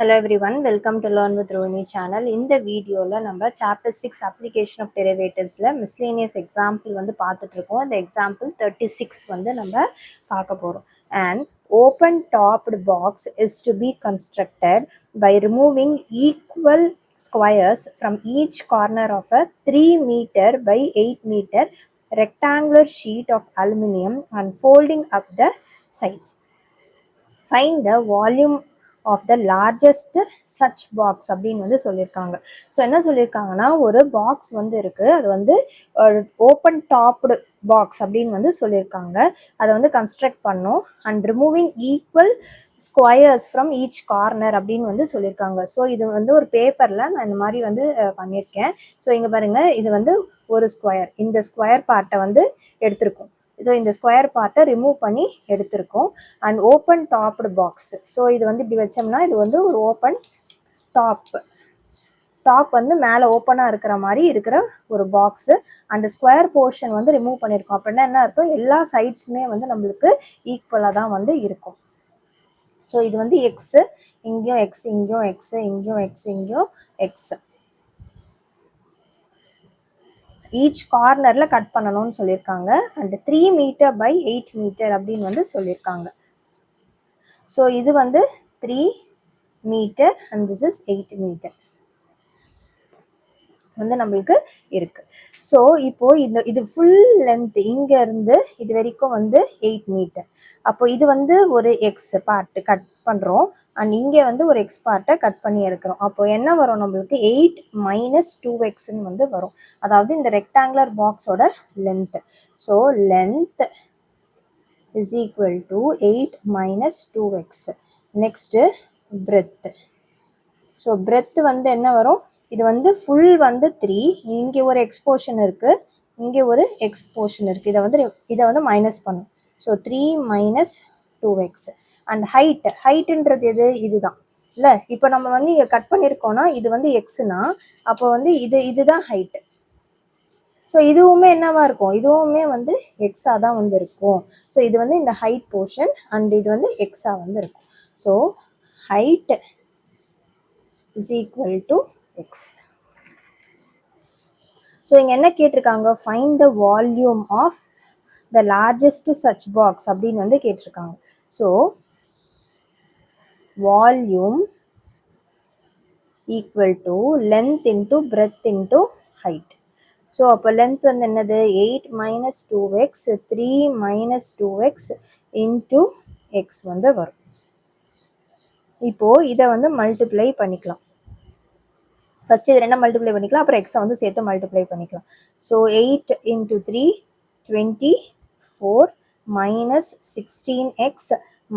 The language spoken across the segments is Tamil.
Hello everyone, welcome to Learn with Rohini channel. இந்த வீடியோல நம்ம chapter 6 application of derivativesல miscellaneous example வந்து பார்த்துட்டு இருக்கோம். இந்த example 36 வந்து நம்ம பார்க்க போறோம். An open topped box is to be constructed by removing equal squares from each corner of a 3 meter by 8 meter rectangular sheet of aluminum and folding up the sides. Find the volume of the largest such box அப்படின்னு வந்து சொல்லியிருக்காங்க. ஸோ என்ன சொல்லியிருக்காங்கன்னா, ஒரு பாக்ஸ் வந்து இருக்குது, அது வந்து ஓப்பன் டாப்டு பாக்ஸ் அப்படின்னு வந்து சொல்லியிருக்காங்க. அதை வந்து கன்ஸ்ட்ரக்ட் பண்ணோம் and removing equal squares from each corner அப்படின்னு வந்து சொல்லியிருக்காங்க. ஸோ இது வந்து ஒரு பேப்பரில் நான் இந்த மாதிரி வந்து பண்ணியிருக்கேன். ஸோ இங்கே பாருங்கள், இது வந்து ஒரு ஸ்கொயர், இந்த ஸ்கொயர் பார்ட்டை வந்து எடுத்திருக்கோம். ஸோ இந்த ஸ்கொயர் பார்ட்டை ரிமூவ் பண்ணி எடுத்திருக்கோம் and open topped box. So இது வந்து இப்படி வச்சோம்னா இது வந்து ஒரு ஓப்பன் டாப் வந்து மேலே ஓப்பனாக இருக்கிற மாதிரி இருக்கிற ஒரு பாக்ஸு அண்ட் ஸ்கொயர் போர்ஷன் வந்து ரிமூவ் பண்ணியிருக்கோம். அப்படின்னா என்ன அர்த்தம், எல்லா சைட்ஸுமே வந்து நம்மளுக்கு ஈக்குவலாக தான் வந்து இருக்கும். ஸோ இது வந்து எக்ஸு, இங்கேயும் எக்ஸ், இங்கேயும் எக்ஸு, இங்கேயும் எக்ஸ், இங்கேயும் எக்ஸு. ஈச் கார்னரில் கட் பண்ணணும்னு சொல்லியிருக்காங்க அண்ட் 3 மீட்டர் பை 8 மீட்டர் அப்படின்னு வந்து சொல்லியிருக்காங்க. ஸோ இது வந்து 3 metre and this is 8 metre வந்து நம்மளுக்கு இருக்குது. ஸோ இப்போது இது ஃபுல் லென்த் இங்கேருந்து இது வரைக்கும் வந்து 8 மீட்டர். அப்போ இது வந்து ஒரு எக்ஸ் பார்ட்டு கட் பண்ணுறோம் அண்ட் இங்கே வந்து ஒரு எக்ஸ் பார்ட்டை கட் பண்ணி எடுக்கிறோம். அப்போ என்ன வரும் நம்மளுக்கு, 8 மைனஸ் 2xன்னு வந்து வரும். அதாவது இந்த ரெக்டாங்குலர் பாக்ஸோட length. So length is equal to 8 minus 2x. Next breadth. So breadth வந்து என்ன வரும், இது வந்து ஃபுல் வந்து 3, இங்கே ஒரு எக்ஸ்போர்ஷன் இருக்குது, இங்கே ஒரு எக்ஸ்போர்ஷன் இருக்குது, இதை வந்து மைனஸ் பண்ணும். ஸோ 3 மைனஸ் 2x அண்ட் ஹைட்டுன்றது எது, இதுதான் இல்லை. இப்போ நம்ம வந்து இங்கே கட் பண்ணியிருக்கோன்னா இது வந்து எக்ஸுனா அப்போ வந்து இதுதான் ஹைட்டு. ஸோ இதுவுமே என்னவாக இருக்கும், இதுவுமே வந்து எக்ஸாக தான் வந்து இருக்கும். ஸோ இது வந்து இந்த ஹைட் போர்ஷன் அண்ட் இது வந்து எக்ஸாக வந்து இருக்கும். So height is equal to x. So இங்கே என்ன கேட்டிருக்காங்க, find the volume of the largest such box அப்படின்னு வந்து கேட்டிருக்காங்க. So volume equal to length into breadth into height. So அப்போ லென்த் வந்து என்னது, 8 minus 2x 3 minus 2x into X வந்து வரும். இப்போது இதை வந்து மல்டிப்ளை பண்ணிக்கலாம். ஃபஸ்ட்டு இது ரெண்டை மல்டிப்ளை பண்ணிக்கலாம், அப்புறம் எக்ஸை வந்து சேர்த்து மல்டிப்ளை பண்ணிக்கலாம். So 8 into 3 24 minus 16x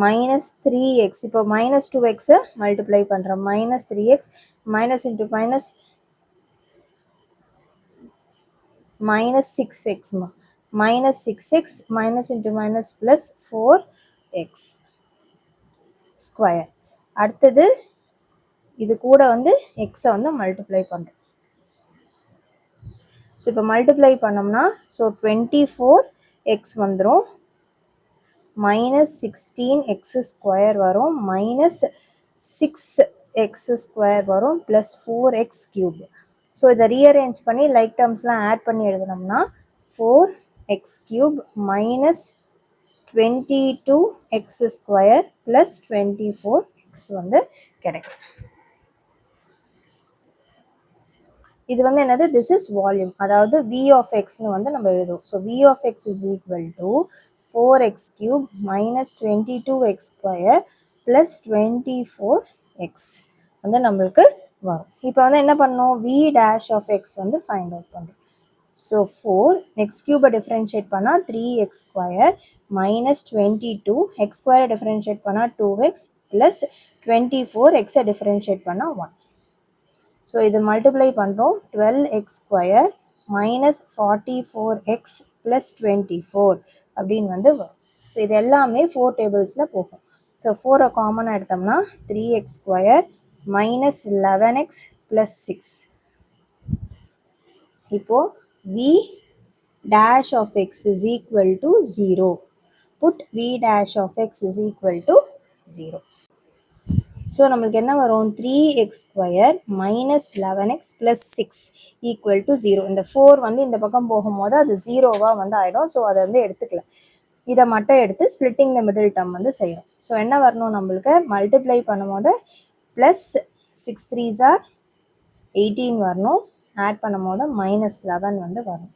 minus 3x. இப்போ மைனஸ் 2xை மல்டிப்ளை பண்ணுறோம், minus 3x minus into minus minus 6x minus 6x minus into minus plus 4x square. அடுத்தது இது கூட வந்து எக்ஸை வந்து மல்டிப்ளை பண்ணுறோம். ஸோ இப்போ மல்டிப்ளை பண்ணோம்னா ஸோ 24x வந்துடும், மைனஸ் 16x ஸ்கொயர் வரும், மைனஸ் 6x ஸ்கொயர் வரும், ப்ளஸ் 4x கியூப். ஸோ இதை ரீஅரேஞ்ச் பண்ணி லைக் டேர்ம்ஸ்லாம் ஆட் பண்ணி எழுதினோம்னா 4x cube minus 22x square plus 24x வந்து கிடைக்கும். இது வந்து என்னது, திஸ் இஸ் வால்யூம், அதாவது v of xன்னு வந்து நம்ம எழுதுவோம். So v of x is equal to 4x cube minus 22x square plus 24x வந்து நம்மளுக்கு வரும். இப்போ வந்து என்ன பண்ணோம், v dash of x வந்து ஃபைண்ட் அவுட் பண்ணுறோம். ஸோ 4 x cube டிஃப்ரென்ஷியேட் பண்ணால் 3x square minus 22 x square differentiate பண்ணால் 2x plus 24 x டிஃப்ரென்ஷியேட் பண்ணால் 1. ஸோ இது மல்டிப்ளை பண்ணுறோம், 12x square minus 44x plus 24 அப்படின்னு வந்து வரும். ஸோ இது எல்லாமே 4 டேபிள்ஸில் போகும். ஸோ 4 காமனாக எடுத்தோம்னா 3x square minus 11x plus 6. இப்போது v dash of x is equal to 0. Put v dash of x is equal to 0. So நம்மளுக்கு என்ன வரும் 3x² minus 11x plus 6 equal to 0. இந்த 4 வந்து இந்த பக்கம் போகும்போது அது 0வா வந்து ஆகிடும். ஸோ அதை வந்து எடுத்துக்கலாம். இதை மட்டும் எடுத்து ஸ்பிளிட்டிங் த மிடில் டேர்ம் வந்து செய்யணும். ஸோ என்ன வரணும் நம்மளுக்கு மல்டிப்ளை பண்ணும்போது ப்ளஸ் 6 3s are 18 வரணும். ஆட் பண்ணும்போது மைனஸ் 11 வந்து வரும்.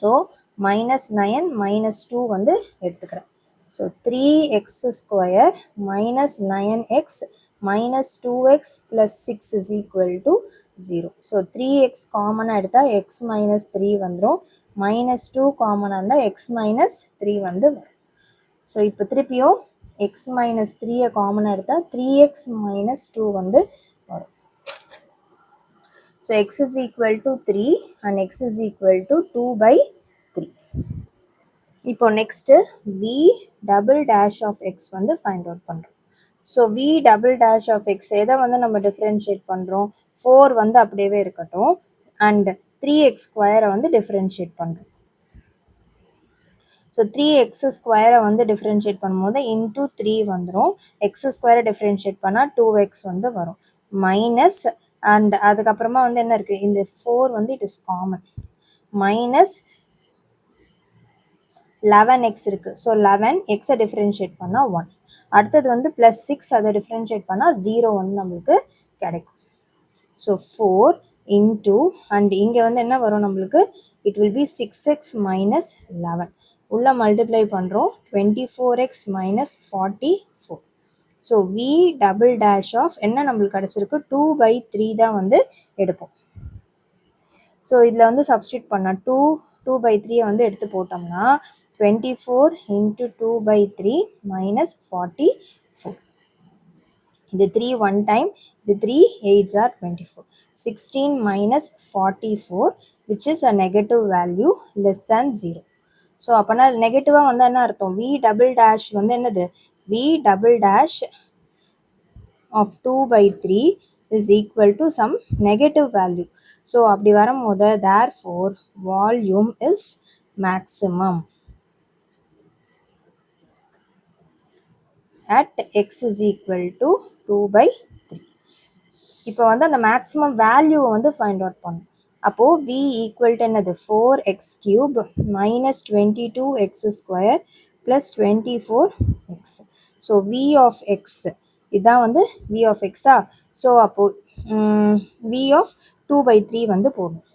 ஸோ -9 -2 வந்து எடுத்துக்கிறேன். So 3x² minus 9x minus 2x plus 6 is equal to 0. So 3x காமனாக எடுத்தால் x minus 3 வந்துடும். minus 2 காமனாக இருந்தால் x minus 3 வந்து வரும். ஸோ இப்போ திருப்பியும் x minus 3 காமனாக எடுத்தால் 3x minus 2 வந்து வரும். So x is equal to 3 and x is equal to 2/3. இப்போ next v double dash of x வந்து ஃபைண்ட் அவுட் பண்ணுறோம். So v double dash of x எதை வந்து நம்ம டிஃப்ரென்ஷியேட் பண்ணுறோம்? 4 வந்து அப்படியே இருக்கட்டும் அண்ட் 3x² வந்து டிஃப்ரென்ஷியேட் பண்ணுறோம். ஸோ 3x² வந்து டிஃப்ரென்ஷியேட் பண்ணும்போது இன்டூ 3 வந்துடும். x² டிஃப்ரென்ஷியேட் பண்ணால் 2x வந்து வரும். மைனஸ் அண்ட் அதுக்கப்புறமா வந்து என்ன இருக்குது, இந்த 4 வந்து it is common. Minus 11x இருக்குது. ஸோ 11 எக்ஸை டிஃப்ரென்ஷியேட் பண்ணால் 1. அடுத்தது வந்து ப்ளஸ் 6 அதை டிஃப்ரென்ஷியேட் பண்ணால் 0 வந்து நம்மளுக்கு கிடைக்கும். ஸோ 4 இன்டூ அண்ட் இங்கே வந்து என்ன வரும் நம்மளுக்கு, it will B 6x minus 11. உள்ளே மல்டிப்ளை பண்ணுறோம் 24x minus 44. So v double dash of என்ன நம்மளுக்கு கிடச்சிருக்கு 2/3 தான் வந்து எடுப்போம். ஸோ இதில் வந்து சப்ஸ்டியூட் பண்ணால் 2/3 வந்து எடுத்து போட்டோம்னா 24 into 2/3 minus 44. இது 3 one time, இது 3 8s are 24. 16 minus 44 which is a negative value less than 0. So அப்போனா நெகட்டிவாக வந்து என்ன அர்த்தம், v double dash வந்து என்னது, v double dash of 2/3 is equal to some negative value. So அப்படி வரும்போது therefore volume is maximum at x is equal to 2/3. இப்போ வந்து அந்த மேக்ஸிமம் வேல்யூவை வந்து ஃபைண்ட் அவுட் பண்ணும். அப்போது v ஈக்குவல் டு என்னது 4x³ minus 22x² plus 24x. So v of x இதுதான் வந்து v of x-ஆ. ஸோ அப்போது v of 2/3 வந்து போடணும்.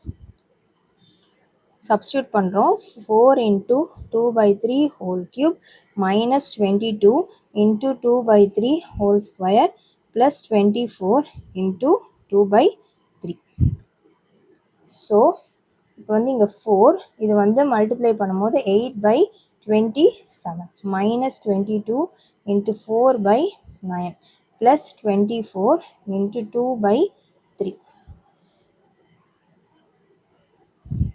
சப்ஸ்டியூட் பண்ணுறோம் 4 into 2/3 whole cube minus 22 into 2/3 whole square plus 24 into 2/3. So இப்போ வந்து இங்கே 4 இது வந்து மல்டிப்ளை பண்ணும்போது 8/27 minus 22 into 4/9 plus 24 into 2/3.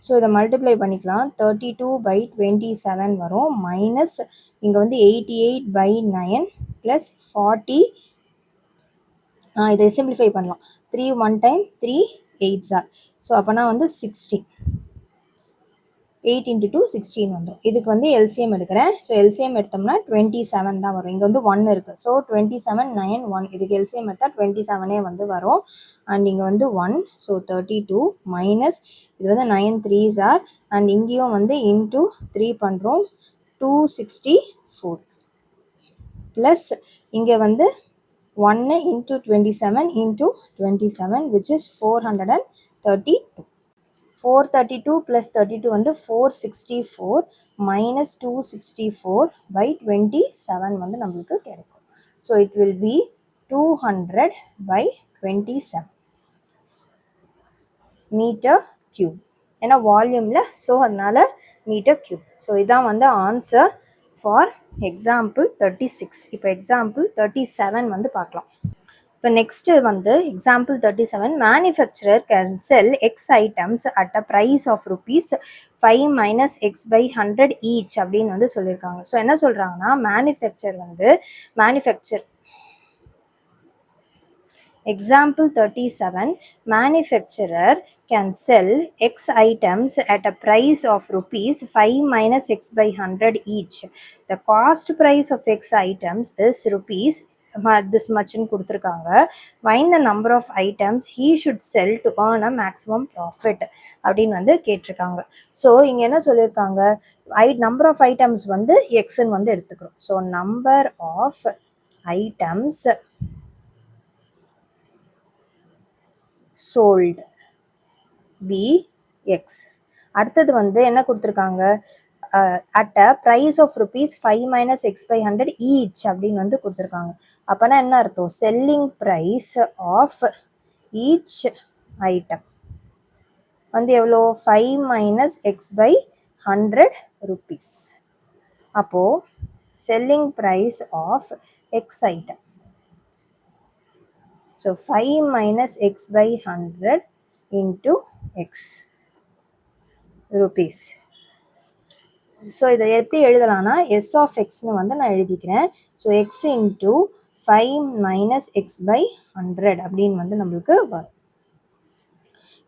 So இதை மல்டிப்ளை பண்ணிக்கலாம் 32/27 வரும். மைனஸ் இங்கே வந்து 88/9 ப்ளஸ் 40. இதை சிம்பிளிஃபை பண்ணலாம் 3 one time 3 8s are. So அப்போனா வந்து 16. 8 into 2 16 வந்துடும். இதுக்கு வந்து எல்சிஎம் எடுக்கிறேன். ஸோ எல்சிஎம் எடுத்தோம்னா 27 தான் வரும். இங்கே வந்து 1 இருக்குது. ஸோ 27 9 1 இதுக்கு எல்சிஎம் எடுத்தால் 27 வந்து வரும். அண்ட் இங்கே வந்து 1 ஸோ 32 மைனஸ் இது வந்து 9 3s are அண்ட் இங்கேயும் வந்து இன்டூ 3 பண்ணுறோம் 264 ப்ளஸ் இங்கே வந்து 1 into 27 into 27 which is 432. 432 plus 32 வந்து 464 minus 264/27 வந்து நம்மளுக்கு கிடைக்கும். So it will be 200/27 metre cube. ஏன்னா வால்யூமில் ஸோ அதனால மீட்டர் கியூப். ஸோ இதான் வந்து ஆன்சர் ஃபார் எக்ஸாம்பிள் 36. இப்போ எக்ஸாம்பிள் 37 வந்து பார்க்கலாம். இப்போ நெக்ஸ்ட்டு வந்து example 37 manufacturer can sell x items at a price of rupees 5 minus x/100 each அப்படின்னு வந்து சொல்லியிருக்காங்க. ஸோ என்ன சொல்கிறாங்கன்னா manufacture Example 37, manufacturer can sell X items at a price of rupees 5 minus x/100 each. The cost price of X items is rupees this muchன்னு கொடுத்துருக்காங்க. find the number of items he should sell to earn a maximum profit அப்படின்னு வந்து கேட்டிருக்காங்க. ஸோ இங்கே என்ன சொல்லியிருக்காங்க, நம்பர் ஆஃப் ஐட்டம்ஸ் வந்து எக்ஸ்ன்னு வந்து எடுத்துக்கிறோம். So number of items sold be x. அடுத்தது வந்து என்ன கொடுத்துருக்காங்க, at a price of rupees 5 minus x by 100 each அப்படின்னு வந்து கொடுத்துருக்காங்க. அப்போனா என்ன அர்த்தம், selling price of each item வந்து எவ்வளோ, 5 minus x by 100 rupees. அப்போது selling price of x item, so 5 minus x by 100 into x rupees. So இதை எப்படி எழுதலாம்னா எஸ் ஆஃப் எக்ஸ்னு வந்து நான் எழுதிக்கிறேன். So x into 5 minus x by 100 அப்படின்னு வந்து நம்மளுக்கு வரும்.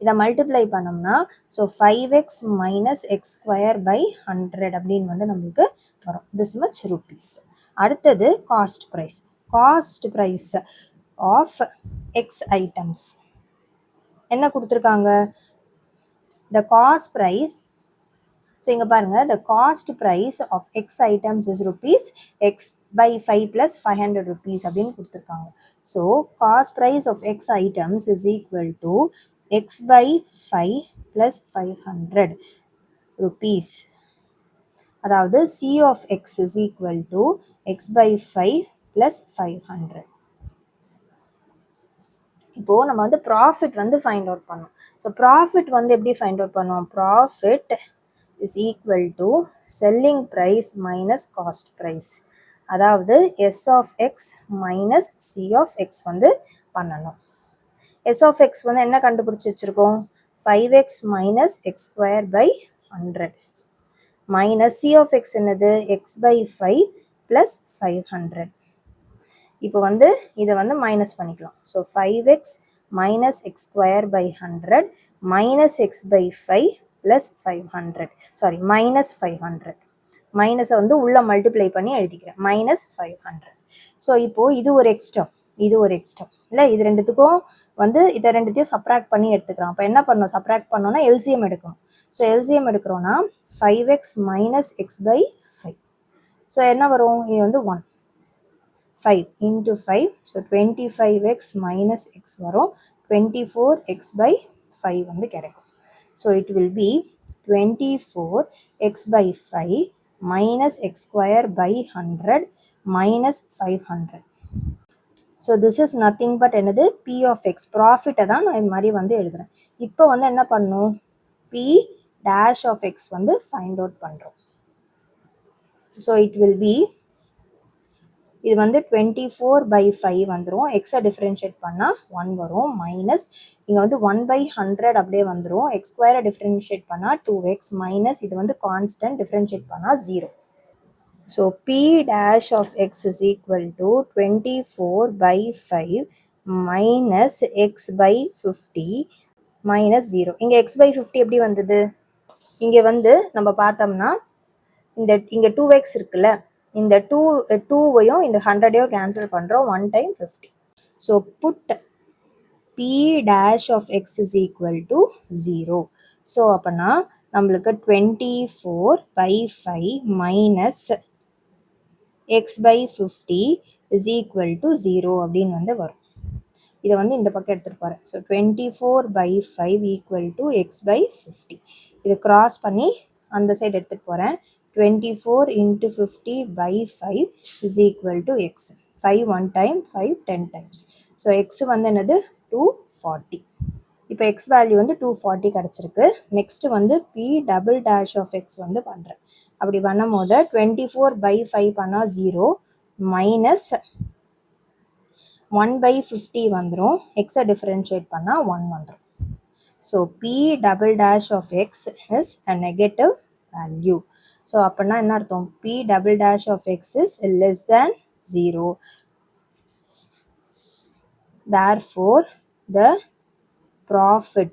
இதை மல்டிப்ளை பண்ணோம்னா so 5x minus x square by 100 அப்படின்னு வந்து நம்மளுக்கு வரும். This much rupees. அடுத்தது cost price. Cost price of x items என்ன கொடுத்துருக்காங்க, த காஸ்ட் ப்ரைஸ். ஸோ இங்கே பாருங்கள், the cost price of x items is rupees x by 5 plus 500 rupees அப்படின்னு கொடுத்துருக்காங்க. So cost price of x items is equal to x by 5 plus 500 rupees. அதாவது c of x is equal to x by 5 plus 500. இப்போது நம்ம வந்து ப்ராஃபிட் வந்து ஃபைண்ட் அவுட் பண்ணோம். ஸோ ப்ராஃபிட் வந்து எப்படி ஃபைண்ட் அவுட் பண்ணோம், profit is equal to selling price minus cost price. அதாவது s of x minus c of x வந்து பண்ணணும். s of x வந்து என்ன கண்டுபிடிச்சி வச்சுருக்கோம், 5x minus x square by 100 minus c of x என்னது, x by 5 plus 500. இப்போ வந்து இதை வந்து மைனஸ் பண்ணிக்கலாம். So 5x minus x square by 100 minus x by 5 plus 500, sorry minus 500. மைனஸை வந்து உள்ள மல்டிப்ளை பண்ணி எழுதிக்கிறேன், minus 500. ஸோ இப்போது இது ஒரு எக்ஸ்டம், இது ஒரு எக்ஸ்டம் இல்லை, இது ரெண்டுத்துக்கும் வந்து இதை ரெண்டுத்தையும் சப்ராக்ட் பண்ணி எடுத்துக்கிறோம். அப்போ என்ன பண்ணணும், சப்ராக்ட் பண்ணோன்னா எல்சிஎம் எடுக்கணும். ஸோ எல்சிஎம் எடுக்கிறோன்னா 5x minus x by 5. So என்ன வரும், இது வந்து 1, 5 into 5, so 25x minus x வரும், 24x by 5 வந்து கிடைக்கும். So it will be 24x by 5 minus x square by 100 minus 500. So this is nothing but என்னது, p of x. ப்ராஃபிட்டை தான் நான் இது மாதிரி வந்து எழுதுகிறேன். இப்போ வந்து என்ன பண்ணும், p dash of x வந்து ஃபைண்ட் அவுட் பண்ணுறோம். ஸோ இட் வில் பி, இது வந்து 24 by 5 வந்துடும், எக்ஸை டிஃப்ரென்ஷியேட் பண்ணால் 1 வரும், மைனஸ் இங்கே வந்து 1 by 100 அப்படியே வந்துடும், எக்ஸ் ஸ்கொயரை டிஃப்ரென்ஷியேட் பண்ணால் 2x மைனஸ் இது வந்து கான்ஸ்டன்ட், டிஃப்ரென்ஷியேட் பண்ணால் 0. So p dash of x is equal to 24 by 5 minus x by 50 minus 0. இங்கே x by 50 எப்படி வந்தது, இங்கே வந்து நம்ம பார்த்தோம்னா இங்கே 2x இருக்குல்ல, இந்த 2வையும் இந்த 100ஐயும் கேன்சல் பண்ணுறோம், 1 time 50. So put p dash of x is equal to 0. So அப்போனா நம்மளுக்கு 24 by 5 minus x by 50 is equal to 0 அப்படின்னு வந்து வரும். இதை வந்து இந்த பக்கம் எடுத்துகிட்டு போகிறேன். So 24 by 5 equal to x by 50. இதை கிராஸ் பண்ணி அந்த சைடு எடுத்துகிட்டு போகிறேன். 24 into 50 by 5 is equal to x. 5 1 time, 5 10 times. So x வந்து என்னது 240. இப்போ x வேல்யூ வந்து 240 கிடச்சிருக்கு. நெக்ஸ்ட்டு வந்து p double dash of x வந்து பண்ணுறேன். அப்படி பண்ணும் போது 24 by 5 பண்ணால் 0 மைனஸ் 1 by 50 வந்துடும், எக்ஸை டிஃப்ரென்ஷியேட் பண்ணால் 1 வந்துடும். So p double dash of x is a negative value. So அப்படின்னா என்ன அர்த்தம், p double dash of x is less than 0. Therefore, the profit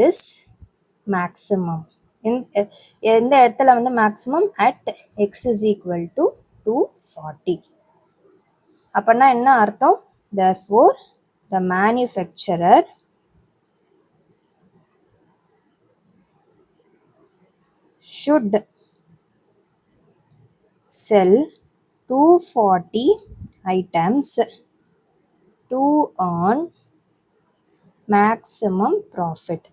is maximum. எந்த இடத்துல வந்து maximum, at x is equal to 240. அப்போனா என்ன அர்த்தம்? therefore the manufacturer should sell 240 items to earn maximum profit.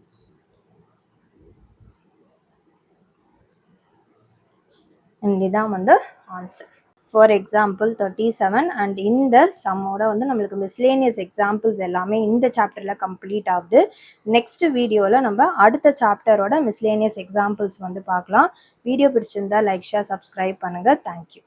இதுதான் வந்து ஆன்சர். ஃபார் எக்ஸாம்பிள் 37 அண்ட் இந்த சம்மோட வந்து நம்மளுக்கு மிஸ்லேனியஸ் எக்ஸாம்பிள்ஸ் எல்லாமே இந்த சாப்டரில் கம்ப்ளீட் ஆகுது. நெக்ஸ்ட் வீடியோவில் நம்ம அடுத்த சாப்டரோட மிஸ்லேனியஸ் எக்ஸாம்பிள்ஸ் வந்து பார்க்கலாம். வீடியோ பிடிச்சிருந்தா லைக் ஷேர் சப்ஸ்கிரைப் பண்ணுங்கள். தேங்க்யூ.